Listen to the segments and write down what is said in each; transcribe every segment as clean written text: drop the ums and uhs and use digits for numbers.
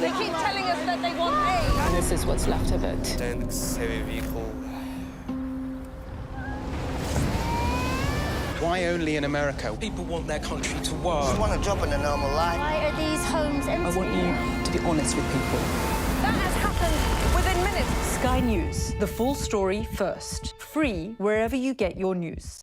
They keep telling us that they want aid. And this is what's left of it. Heavy vehicle. Why only in America? People want their country to work. You want a job in a normal life. Why are these homes empty? I want you to be honest with people. That has happened within minutes. Sky News, the full story first. Free wherever you get your news.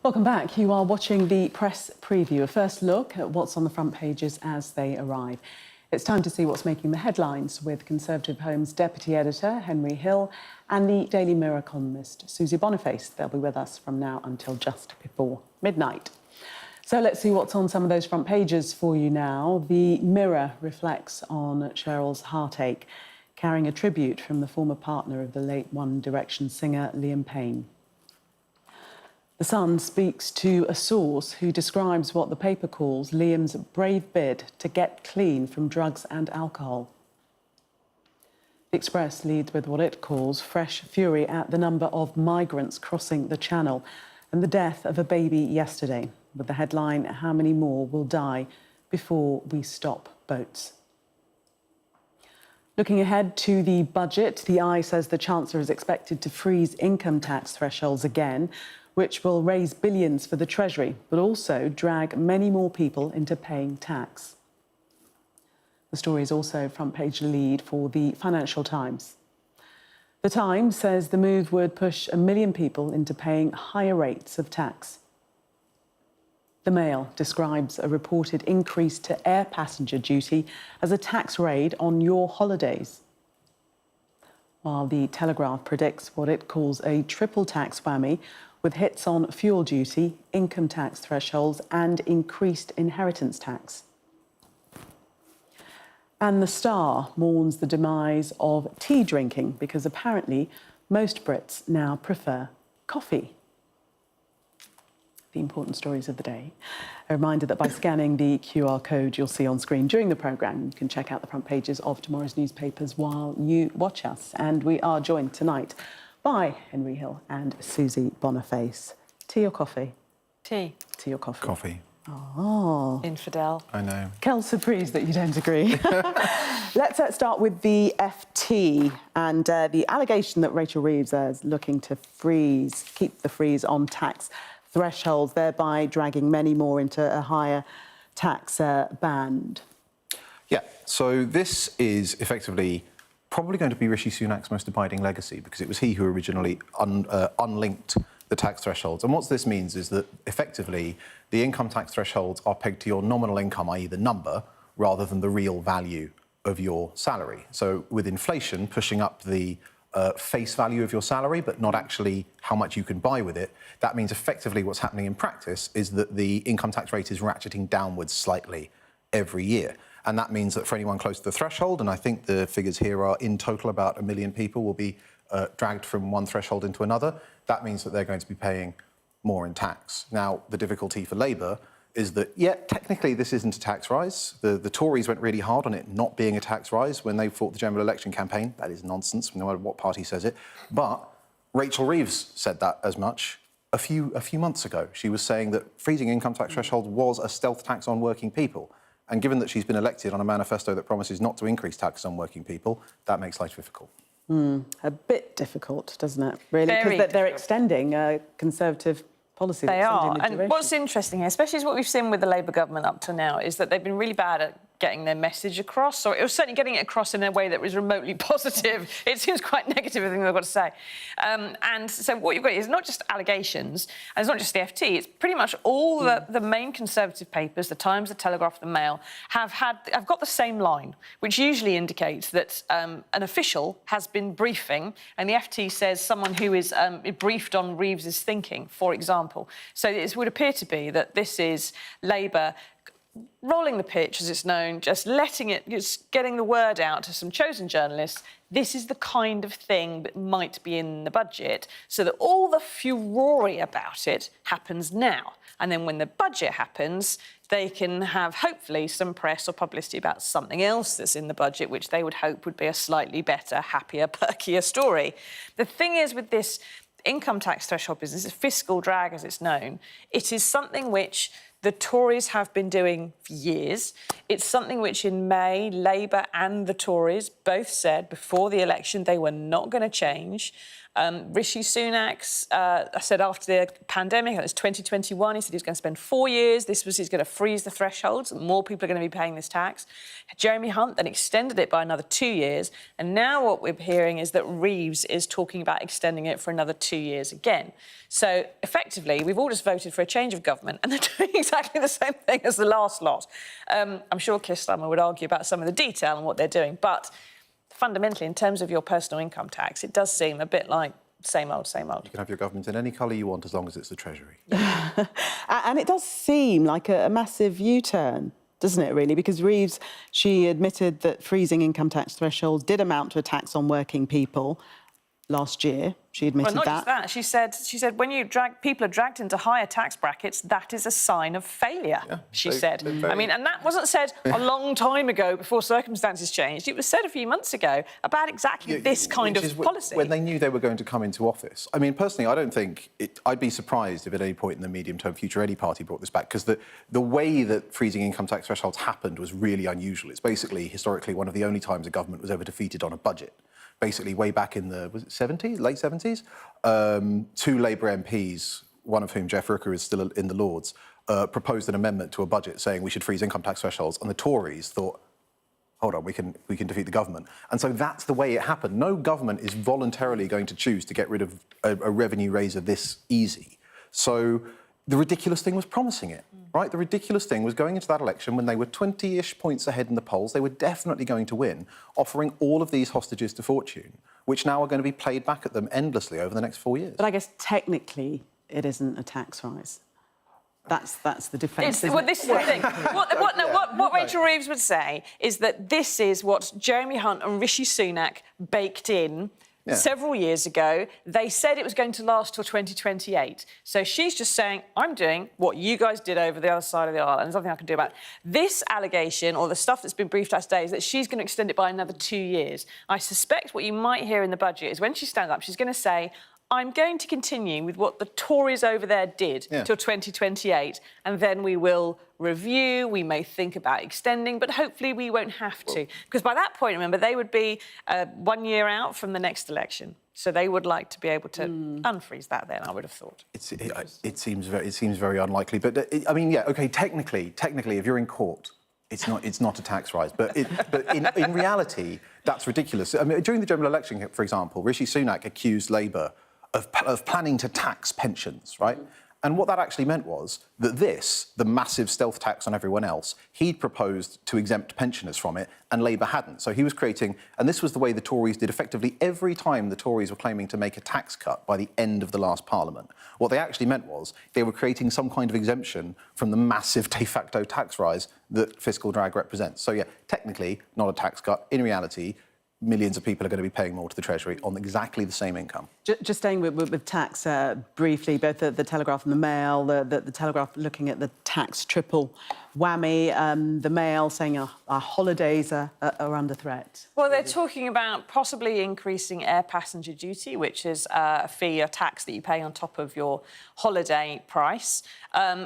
Welcome back. You are watching the press preview, a first look at what's on the front pages as they arrive. It's time to see what's making the headlines with Conservative Home's Deputy Editor, Henry Hill, and the Daily Mirror columnist, Susie Boniface. They'll be with us from now until just before midnight. So let's see what's on some of those front pages for you now. The Mirror reflects on Cheryl's heartache, carrying a tribute from the former partner of the late One Direction singer, Liam Payne. The Sun speaks to a source who describes what the paper calls Liam's brave bid to get clean from drugs and alcohol. The Express leads with what it calls fresh fury at the number of migrants crossing the Channel and the death of a baby yesterday, with the headline, "How many more will die before we stop boats?" Looking ahead to the budget, the Eye says the Chancellor is expected to freeze income tax thresholds again, which will raise billions for the Treasury, but also drag many more people into paying tax. The story is also front-page lead for the Financial Times. The Times says the move would push 1 million people into paying higher rates of tax. The Mail describes a reported increase to air passenger duty as a tax raid on your holidays, while the Telegraph predicts what it calls a triple tax whammy with hits on fuel duty, income tax thresholds and increased inheritance tax. And the Star mourns the demise of tea drinking because apparently most Brits now prefer coffee. The important stories of the day. A reminder that by scanning the QR code you'll see on screen during the programme, you can check out the front pages of tomorrow's newspapers while you watch us. And we are joined tonight by Henry Hill and Susie Boniface. Tea or coffee? Tea. Tea or coffee? Coffee. Oh. Infidel. I know. Quelle surprise that you don't agree. Let's start with the FT and the allegation that Rachel Reeves is looking to keep the freeze on tax thresholds, thereby dragging many more into a higher tax band. Yeah, so this is effectively probably going to be Rishi Sunak's most abiding legacy because it was he who originally unlinked the tax thresholds. And what this means is that effectively the income tax thresholds are pegged to your nominal income, i.e. the number, rather than the real value of your salary. So with inflation pushing up the face value of your salary, but not actually how much you can buy with it, that means effectively what's happening in practice is that the income tax rate is ratcheting downwards slightly every year. And that means that for anyone close to the threshold, and I think the figures here are in total about 1 million people will be dragged from one threshold into another, that means that they're going to be paying more in tax. Now, the difficulty for Labour is that, yeah, technically this isn't a tax rise. The Tories went really hard on it not being a tax rise when they fought the general election campaign. That is nonsense, no matter what party says it. But Rachel Reeves said that as much a few months ago. She was saying that freezing income tax threshold was a stealth tax on working people. And given that she's been elected on a manifesto that promises not to increase taxes on working people, that makes life difficult. A bit difficult, doesn't it, really? Because they're extending Conservative policy. They are. And what's interesting here, especially is what we've seen with the Labour government up to now, is that they've been really bad at getting their message across, or it was certainly getting it across in a way that was remotely positive. It seems quite negative, everything they've got to say. And so what you've got is not just allegations, and it's not just the FT, it's pretty much all the main Conservative papers, the Times, the Telegraph, the Mail, have got the same line, which usually indicates that an official has been briefing, and the FT says someone who is briefed on Reeves's thinking, for example. So it would appear to be that this is Labour rolling the pitch, as it's known, just getting the word out to some chosen journalists. This is the kind of thing that might be in the budget, so that all the furore about it happens now. And then when the budget happens, they can have, hopefully, some press or publicity about something else that's in the budget, which they would hope would be a slightly better, happier, perkier story. The thing is with this income tax threshold business, fiscal drag as it's known, it is something which the Tories have been doing for years. It's something which in May, Labour and the Tories both said before the election they were not going to change. Rishi Sunak said after the pandemic, it was 2021, he said he was going to spend 4 years. He's going to freeze the thresholds. More people are going to be paying this tax. Jeremy Hunt then extended it by another 2 years. And now what we're hearing is that Reeves is talking about extending it for another 2 years again. So effectively, we've all just voted for a change of government and they're doing exactly the same thing as the last lot. I'm sure Keir Starmer would argue about some of the detail and what they're doing, but fundamentally, in terms of your personal income tax, it does seem a bit like same old, same old. You can have your government in any colour you want as long as it's the Treasury. And it does seem like a massive U-turn, doesn't it, really? Because Reeves, she admitted that freezing income tax thresholds did amount to a tax on working people last year. She admitted well, not that. just that. She said when people are dragged into higher tax brackets, that is a sign of failure, she said. I mean, and that wasn't said a long time ago before circumstances changed. It was said a few months ago about exactly this kind of policy. When they knew they were going to come into office. I mean, personally, I don't think... I'd be surprised if at any point in the medium-term future any party brought this back, because the way that freezing income tax thresholds happened was really unusual. It's basically, historically, one of the only times a government was ever defeated on a budget. Basically, way back in the, was it 70s, late 70s, two Labour MPs, one of whom, Jeff Rooker, is still in the Lords, proposed an amendment to a budget saying we should freeze income tax thresholds, and the Tories thought, hold on, we can defeat the government. And so that's the way it happened. No government is voluntarily going to choose to get rid of a revenue raiser this easy. So the ridiculous thing was promising it, right? The ridiculous thing was going into that election when they were 20-ish points ahead in the polls, they were definitely going to win, offering all of these hostages to fortune, which now are going to be played back at them endlessly over the next 4 years. But I guess technically it isn't a tax rise. That's the defence. Well, this is the thing. What Rachel Reeves would say is that this is what Jeremy Hunt and Rishi Sunak baked in several years ago. They said it was going to last till 2028. So she's just saying, I'm doing what you guys did over the other side of the aisle, and there's nothing I can do about it. This allegation, or the stuff that's been briefed out today, is that she's going to extend it by another 2 years. I suspect what you might hear in the budget is when she stands up, she's going to say, I'm going to continue with what the Tories over there did till 2028, and then we will review, we may think about extending, but hopefully we won't have to. Because by that point, remember, they would be 1 year out from the next election. So they would like to be able to unfreeze that then, I would have thought. It seems very unlikely. But, I mean, yeah, OK, technically, if you're in court, it's not a tax rise. But in reality, that's ridiculous. I mean, during the general election, for example, Rishi Sunak accused Labour of planning to tax pensions, right? And what that actually meant was that the massive stealth tax on everyone else, he'd proposed to exempt pensioners from it, and Labour hadn't. So he was creating, and this was the way the Tories did effectively every time the Tories were claiming to make a tax cut by the end of the last Parliament. What they actually meant was they were creating some kind of exemption from the massive de facto tax rise that fiscal drag represents. So yeah, technically, not a tax cut. In reality, millions of people are going to be paying more to the Treasury on exactly the same income. Just staying with tax briefly, both the Telegraph and the Mail, the Telegraph looking at the tax triple whammy, the Mail saying our holidays are under threat. Well, they're talking about possibly increasing air passenger duty, which is a fee, a tax that you pay on top of your holiday price.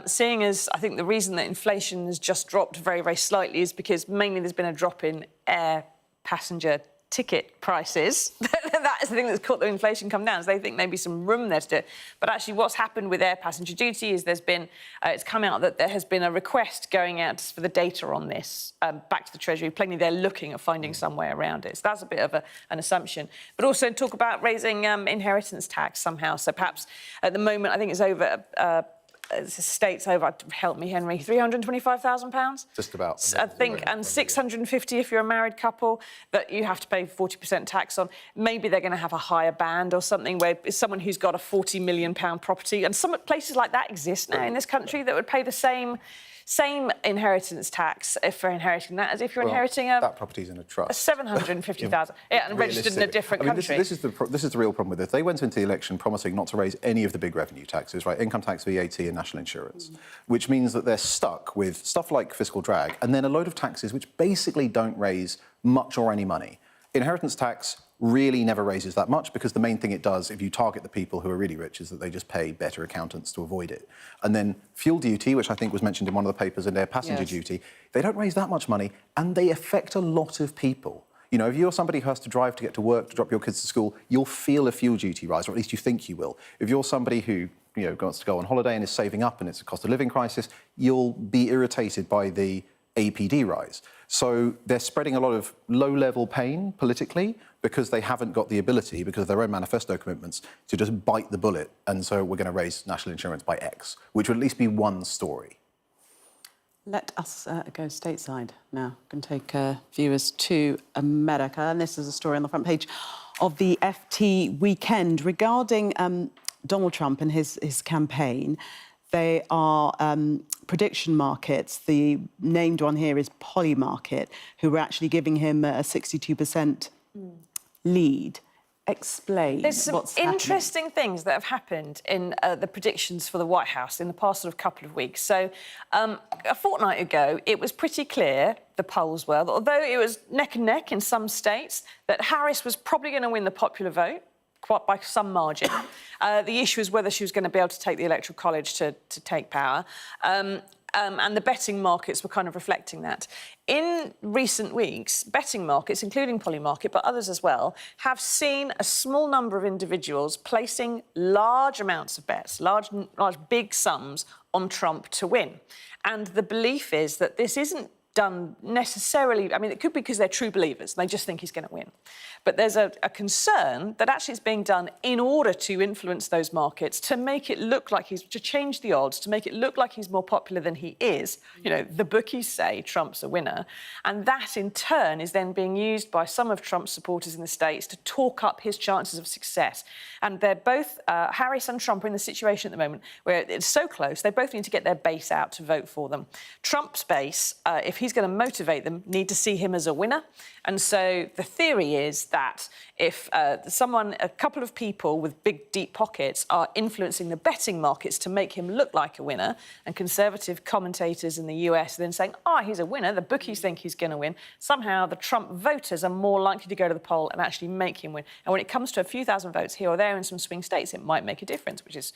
Seeing as I think the reason that inflation has just dropped very, very slightly is because mainly there's been a drop in air passenger ticket prices. That is the thing that's caught the inflation come down. So they think maybe some room there to do it. But actually what's happened with air passenger duty is there's been, it's come out that there has been a request going out for the data on this back to the Treasury. Plainly, they're looking at finding some way around it. So that's a bit of an assumption. But also talk about raising inheritance tax somehow. So perhaps at the moment, I think it's over... states over, help me, Henry, £325,000? Just about. I think, and 650 if you're a married couple, that you have to pay 40% tax on. Maybe they're going to have a higher band or something where it's someone who's got a £40 million property, and some places like that exist now in this country that would pay the same inheritance tax if you're inheriting that as if you're inheriting that property's in a trust. 750,000, and registered in a different country. This is the real problem with it. They went into the election promising not to raise any of the big revenue taxes, right? Income tax, VAT, and national insurance, which means that they're stuck with stuff like fiscal drag, and then a load of taxes which basically don't raise much or any money. Inheritance tax, really never raises that much because the main thing it does, if you target the people who are really rich, is that they just pay better accountants to avoid it. And then fuel duty, which I think was mentioned in one of the papers, and air passenger duty, they don't raise that much money and they affect a lot of people. You know, if you're somebody who has to drive to get to work, to drop your kids to school, you'll feel a fuel duty rise, or at least you think you will. If you're somebody who, you know, wants to go on holiday and is saving up and it's a cost of living crisis, you'll be irritated by the APD rise. So they're spreading a lot of low-level pain politically because they haven't got the ability, because of their own manifesto commitments, to just bite the bullet. And so we're going to raise national insurance by X, which would at least be one story. Let us go stateside now. Can take viewers to America. And this is a story on the front page of the FT Weekend regarding Donald Trump and his campaign. They are prediction markets. The named one here is Polymarket, who were actually giving him a 62% lead. Explain There's some what's happening. interesting things that have happened in the predictions for the White House in the past sort of couple of weeks. So a fortnight ago, it was pretty clear, the polls were, that although it was neck and neck in some states, that Harris was probably going to win the popular vote, quite by some margin. The issue is whether she was going to be able to take the Electoral College to take power. And the betting markets were kind of reflecting that. In recent weeks, betting markets, including Polymarket, but others as well, have seen a small number of individuals placing large amounts of bets, large big sums on Trump to win. And the belief is that this isn't done necessarily, I mean, it could be because they're true believers and they just think he's going to win. But there's a concern that actually it's being done in order to influence those markets, to make it look like to change the odds, to make it look like he's more popular than he is. You know, the bookies say Trump's a winner. And that, in turn, is then being used by some of Trump's supporters in the States to talk up his chances of success. And they're both, Harris and Trump are in the situation at the moment where it's so close, they both need to get their base out to vote for them. Trump's base, if he's going to motivate them, need to see him as a winner. And so the theory is that if a couple of people with big, deep pockets are influencing the betting markets to make him look like a winner, and conservative commentators in the US are then saying, he's a winner, the bookies think he's going to win, somehow the Trump voters are more likely to go to the poll and actually make him win. And when it comes to a few thousand votes here or there in some swing states, it might make a difference, which is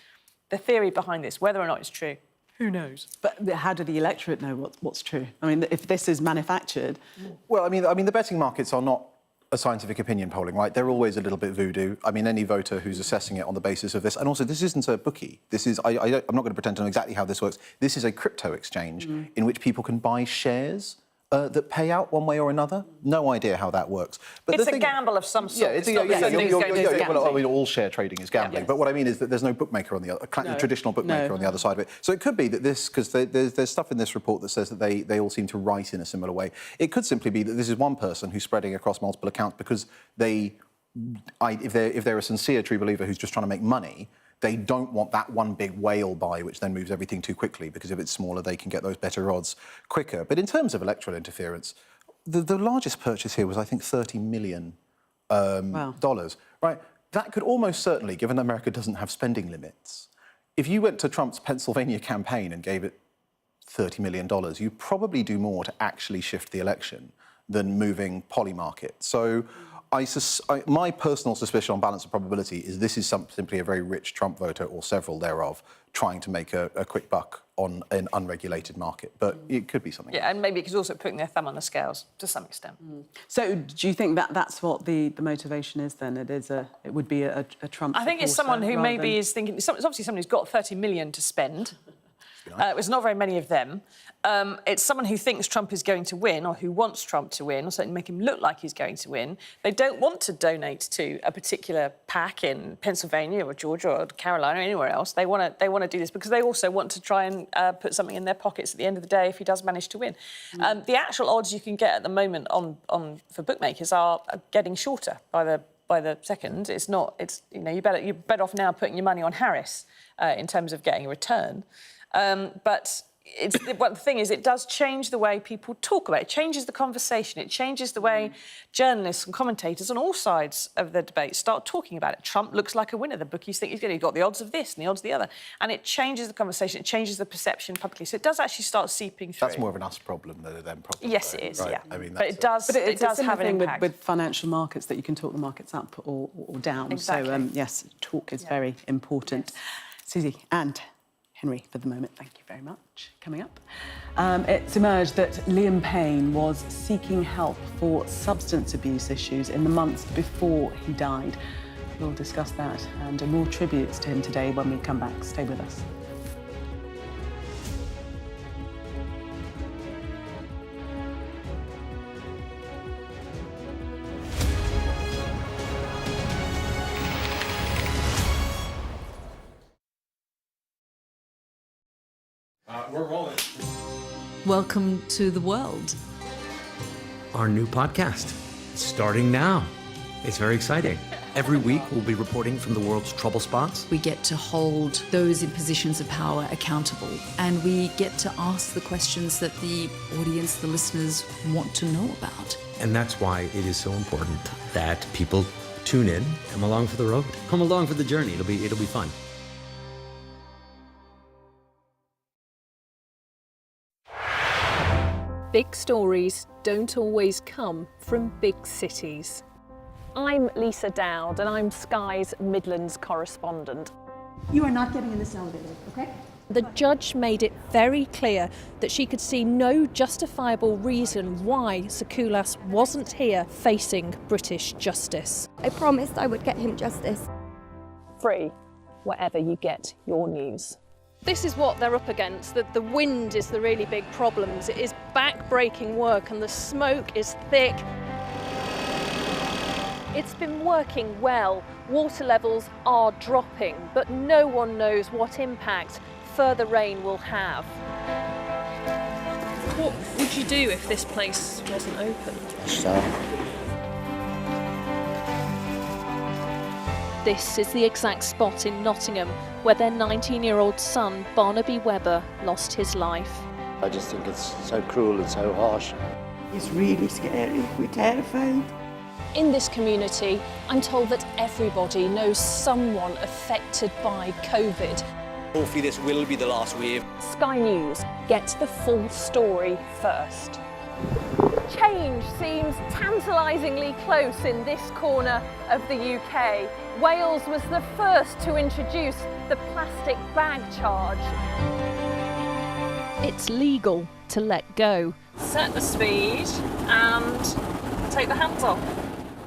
the theory behind this. Whether or not it's true, who knows? But how do the electorate know what's true? I mean, if this is manufactured... Well, I mean, the betting markets are not a scientific opinion polling, right? They're always a little bit voodoo. I mean, any voter who's assessing it on the basis of this... And also, this isn't a bookie. This is... I'm not going to pretend to know exactly how this works. This is a crypto exchange in which people can buy shares that pay out one way or another. No idea how that works. But it's a gamble of some sort. I mean, all share trading is gambling. Yes. But what I mean is that there's no bookmaker on the other, traditional bookmaker on the other side of it. So it could be that this, because there's stuff in this report that says that they all seem to write in a similar way. It could simply be that this is one person who's spreading across multiple accounts because if they're a sincere true believer who's just trying to make money, they don't want that one big whale buy, which then moves everything too quickly, because if it's smaller, they can get those better odds quicker. But in terms of electoral interference, the largest purchase here was, I think, $30 million. Wow. Right? That could almost certainly, given that America doesn't have spending limits, if you went to Trump's Pennsylvania campaign and gave it $30 million, you'd probably do more to actually shift the election than moving Polymarket. So my personal suspicion on balance of probability is this is simply a very rich Trump voter, or several thereof, trying to make a quick buck on an unregulated market. But it could be something else. And maybe because also putting their thumb on the scales to some extent. So do you think that that's what the motivation is then? It would be a Trump I think it's someone who maybe is thinking... It's obviously someone who's got $30 million to spend. It's not very many of them. It's someone who thinks Trump is going to win, or who wants Trump to win, or certainly make him look like he's going to win. They don't want to donate to a particular PAC in Pennsylvania or Georgia or Carolina or anywhere else. They want to do this because they also want to try and put something in their pockets at the end of the day if he does manage to win. The actual odds you can get at the moment for bookmakers are getting shorter by the second. It's not. It's you're better off now putting your money on Harris in terms of getting a return. But the thing is, it does change the way people talk about it. It changes the conversation. It changes the way journalists and commentators on all sides of the debate start talking about it. Trump looks like a winner. The bookies think he's going to. You've got the odds of this and the odds of the other. And it changes the conversation. It changes the perception publicly. So it does actually start seeping through. That's more of an us problem than a them problem. Yes, right? it is, Right. yeah. I mean, but it does, But it's it does a similar have an thing impact. with financial markets, that you can talk the markets up or down. Exactly. So, yes, talk is very important. Susie and Henry, for the moment, thank you very much. Coming up, it's emerged that Liam Payne was seeking help for substance abuse issues in the months before he died. We'll discuss that and more tributes to him today when we come back. Stay with us. We're rolling. Welcome to the world. Our new podcast, starting now. It's very exciting. Every week, we'll be reporting from the world's trouble spots. We get to hold those in positions of power accountable, and we get to ask the questions that the audience, the listeners, want to know about. And that's why it is so important that people tune in, come along for the road, come along for the journey. It'll be fun. Big stories don't always come from big cities. I'm Lisa Dowd and I'm Sky's Midlands correspondent. You are not getting in this elevator, okay? The judge made it very clear that she could see no justifiable reason why Sakulas wasn't here facing British justice. I promised I would get him justice. Free, wherever you get your news. This is what they're up against. The wind is the really big problem. It is back-breaking work and the smoke is thick. It's been working well. Water levels are dropping, but no one knows what impact further rain will have. What would you do if this place wasn't open? This is the exact spot in Nottingham where their 19-year-old son, Barnaby Webber, lost his life. I just think it's so cruel and so harsh. It's really scary. We're terrified. In this community, I'm told that everybody knows someone affected by COVID. Hopefully this will be the last wave. Sky News gets the full story first. Change seems tantalisingly close in this corner of the UK. Wales was the first to introduce the plastic bag charge. It's legal to let go. Set the speed and take the hands off.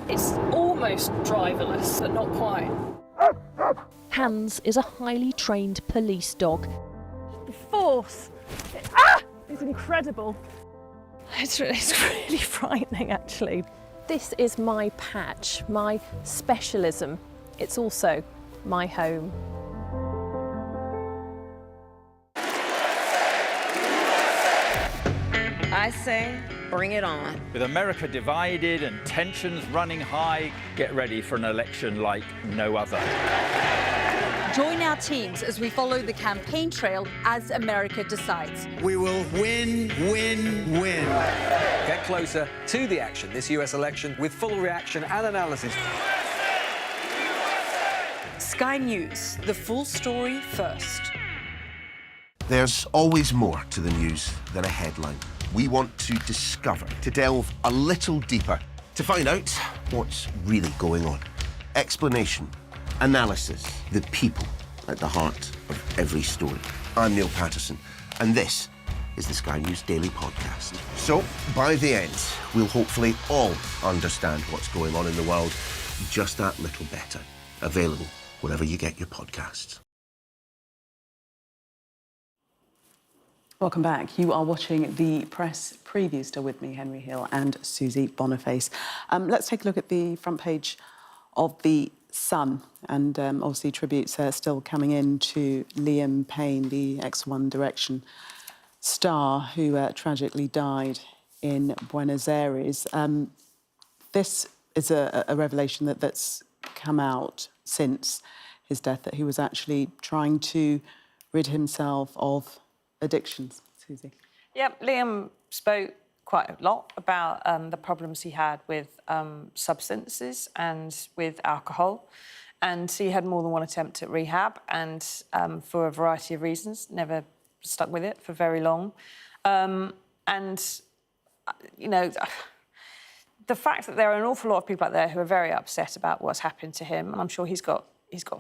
It's almost driverless, but not quite. Hans is a highly trained police dog. The force is incredible. It's really frightening, actually. This is my patch, my specialism. It's also my home. I say, bring it on. With America divided and tensions running high, get ready for an election like no other. Join our teams as we follow the campaign trail as America decides. We will win, win, win. Get closer to the action this US election with full reaction and analysis. Sky News, the full story first. There's always more to the news than a headline. We want to discover, to delve a little deeper, to find out what's really going on. Explanation, analysis, the people at the heart of every story. I'm Neil Patterson, and this is the Sky News Daily Podcast. So, by the end, we'll hopefully all understand what's going on in the world just that little better. Available wherever you get your podcasts. Welcome back. You are watching the press preview. Still with me, Henry Hill and Susie Boniface. Let's take a look at the front page of The Sun. And obviously tributes are still coming in to Liam Payne, the X1 Direction star who tragically died in Buenos Aires. This is a revelation that's come out since his death, that he was actually trying to rid himself of addictions. Susie. Yeah, Liam spoke quite a lot about the problems he had with substances and with alcohol. And he had more than one attempt at rehab, and for a variety of reasons, never stuck with it for very long. And, you know, the fact that there are an awful lot of people out there who are very upset about what's happened to him, and I'm sure he's got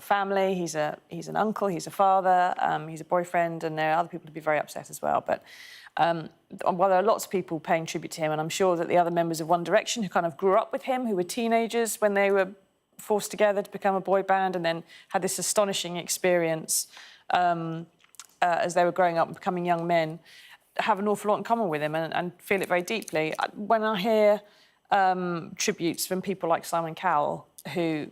family, he's an uncle, he's a father, he's a boyfriend, and there are other people to be very upset as well. But while there are lots of people paying tribute to him, and I'm sure that the other members of One Direction who kind of grew up with him, who were teenagers when they were forced together to become a boy band and then had this astonishing experience as they were growing up and becoming young men, have an awful lot in common with him and feel it very deeply. When I hear tributes from people like Simon Cowell, who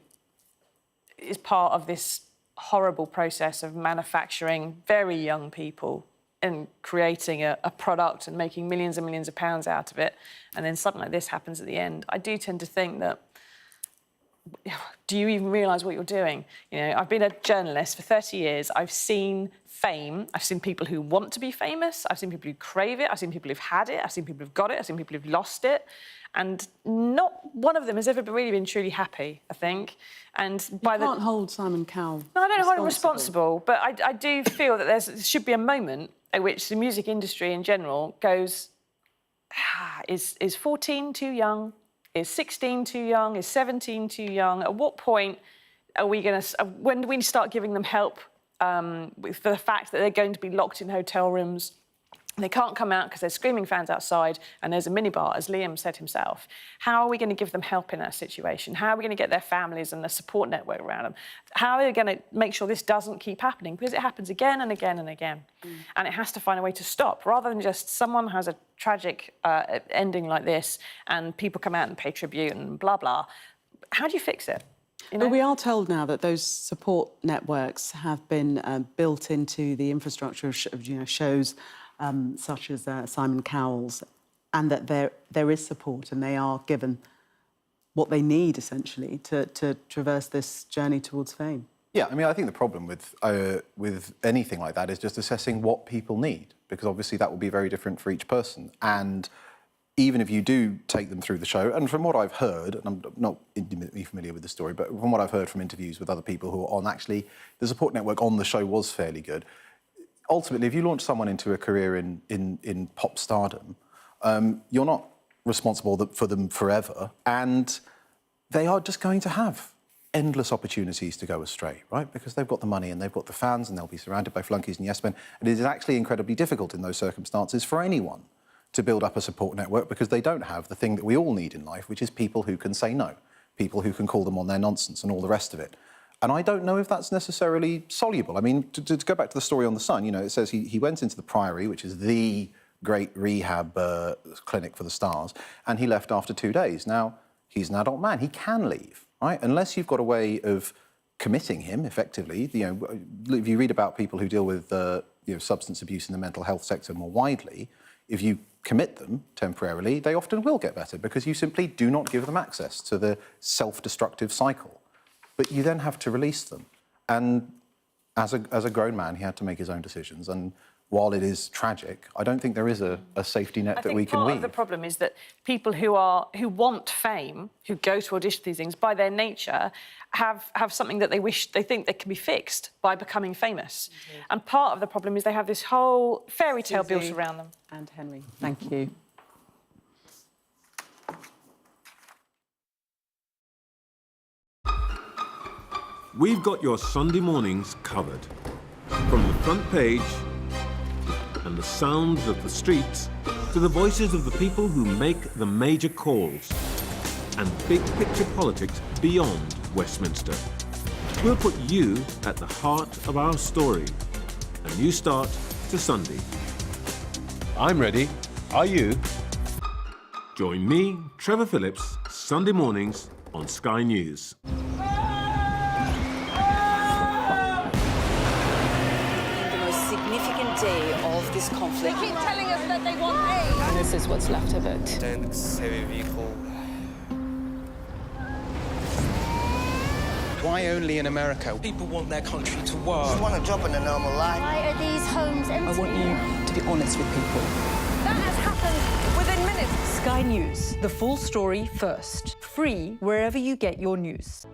is part of this horrible process of manufacturing very young people and creating a product and making millions and millions of pounds out of it, and then something like this happens at the end, I do tend to think that, do you even realise what you're doing? You know, I've been a journalist for 30 years. I've seen fame. I've seen people who want to be famous. I've seen people who crave it. I've seen people who've had it. I've seen people who've got it. I've seen people who've lost it. And not one of them has ever really been truly happy, I think. And you can't hold Simon Cowell No, I don't hold him responsible, but I do feel that there should be a moment at which the music industry in general goes, is 14 too young? Is 16 too young? Is 17 too young? At what point are we going to... When do we start giving them help for the fact that they're going to be locked in hotel rooms? They can't come out because there's screaming fans outside and there's a minibar, as Liam said himself. How are we going to give them help in that situation? How are we going to get their families and the support network around them? How are they going to make sure this doesn't keep happening? Because it happens again and again and again. And it has to find a way to stop, rather than just someone has a tragic ending like this and people come out and pay tribute and blah, blah. How do you fix it? You know? But we are told now that those support networks have been built into the infrastructure of shows such as Simon Cowell's, and that there is support and they are given what they need, essentially, to traverse this journey towards fame. Yeah, I mean, I think the problem with anything like that is just assessing what people need, because obviously that will be very different for each person. And even if you do take them through the show, and from what I've heard, and I'm not intimately familiar with the story, but from what I've heard from interviews with other people who are on, actually, the support network on the show was fairly good. Ultimately, if you launch someone into a career in pop stardom, you're not responsible for them forever, and they are just going to have endless opportunities to go astray, right? Because they've got the money and they've got the fans and they'll be surrounded by flunkies and yes men. And it is actually incredibly difficult in those circumstances for anyone to build up a support network, because they don't have the thing that we all need in life, which is people who can say no, people who can call them on their nonsense and all the rest of it. And I don't know if that's necessarily soluble. I mean, to go back to the story on The Sun, you know, it says he went into the Priory, which is the great rehab clinic for the stars, and he left after 2 days. Now, he's an adult man. He can leave, right? Unless you've got a way of committing him effectively. You know, if you read about people who deal with substance abuse in the mental health sector more widely, if you commit them temporarily, they often will get better, because you simply do not give them access to the self-destructive cycle. But you then have to release them. And as a grown man, he had to make his own decisions. And while it is tragic, I don't think there is a safety net that we can weave. Part of the problem is that people who want fame, who go to audition these things, by their nature, have something that they think that can be fixed by becoming famous. Mm-hmm. And part of the problem is they have this whole fairy tale built around them. And Henry, thank you. We've got your Sunday mornings covered. From the front page and the sounds of the streets to the voices of the people who make the major calls and big picture politics beyond Westminster. We'll put you at the heart of our story. A new start to Sunday. I'm ready. Are you? Join me, Trevor Phillips, Sunday mornings on Sky News. Day of this conflict. They keep telling us that they want aid. And this is what's left of it. Tanks, heavy vehicle. Why only in America? People want their country to work. Just want a job in a normal life. Why are these homes empty? I want you to be honest with people. That has happened within minutes. Sky News, the full story first. Free wherever you get your news.